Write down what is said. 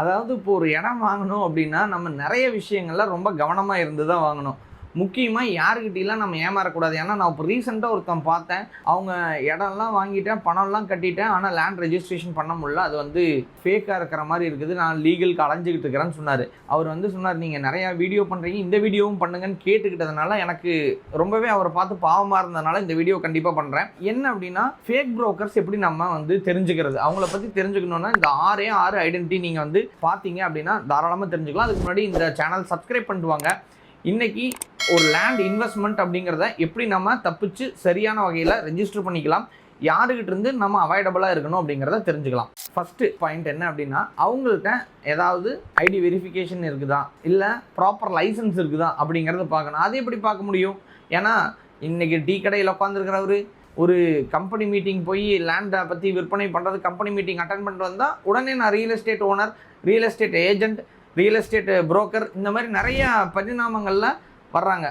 அதாவது இப்போ ஒரு இடம் வாங்கணும் அப்படின்னா நம்ம நிறைய விஷயங்கள்ல ரொம்ப கவனமாக இருந்து தான் வாங்கணும். முக்கியமாக யாருக்கிட்டலாம் நம்ம ஏமாறக்கூடாது. ஏன்னா நான் இப்போ ரீசெண்டாக ஒருத்தன் பார்த்தேன். அவங்க இடம்லாம் வாங்கிட்டேன், பணம்லாம் கட்டிட்டேன். ஆனால் லேண்ட் ரெஜிஸ்ட்ரேஷன் பண்ண முடியல. அது வந்து ஃபேக்காக இருக்கிற மாதிரி இருக்குது. நான் லீகலுக்கு அலைஞ்சிக்கிட்டு இருக்கிறேன்னு சொன்னார். அவர் வந்து சொன்னார், நீங்கள் நிறையா வீடியோ பண்ணுறீங்க, இந்த வீடியோவும் பண்ணுங்கன்னு கேட்டுக்கிட்டதுனால எனக்கு ரொம்பவே அவரை பார்த்து பாவமாக இருந்ததுனால இந்த வீடியோ கண்டிப்பாக பண்ணுறேன். என்ன அப்படின்னா, ஃபேக் புரோக்கர்ஸ் எப்படி நம்ம வந்து தெரிஞ்சுக்கிறது, அவங்கள பற்றி தெரிஞ்சுக்கணுன்னா இந்த 6 ஐடென்டிட்டி நீங்கள் வந்து பார்த்தீங்க அப்படின்னா தாராளமாக தெரிஞ்சுக்கலாம். அதுக்கு முன்னாடி இந்த சேனல் சப்ஸ்கிரைப் பண்ணிட்டு வாங்க. இன்றைக்கி ஒரு லேண்ட் இன்வெஸ்ட்மெண்ட் அப்படிங்கிறத எப்படி நம்ம தப்பிச்சு சரியான வகையில் ரெஜிஸ்டர் பண்ணிக்கலாம், யாருக்கிட்ட இருந்து நம்ம அவாய்டபுளாக இருக்கணும் அப்படிங்கிறத தெரிஞ்சுக்கலாம். ஃபஸ்ட்டு பாயிண்ட் என்ன அப்படின்னா, அவங்கள்ட்ட ஏதாவது ஐடி வெரிஃபிகேஷன் இருக்குதா, இல்லை ப்ராப்பர் லைசன்ஸ் இருக்குதா அப்படிங்கிறத பார்க்கணும். அது எப்படி பார்க்க முடியும்? ஏன்னா இன்றைக்கி டீ கடையில் உட்காந்துருக்கிறவர் ஒரு கம்பெனி மீட்டிங் போய் லேண்டை பற்றி விற்பனை பண்ணுறது, கம்பெனி மீட்டிங் அட்டன் பண்ணிட்டு வந்தால் உடனே நான் real estate owner, real estate agent, real estate broker, இந்த மாதிரி நிறைய பரிணாமங்களில் வர்றாங்க.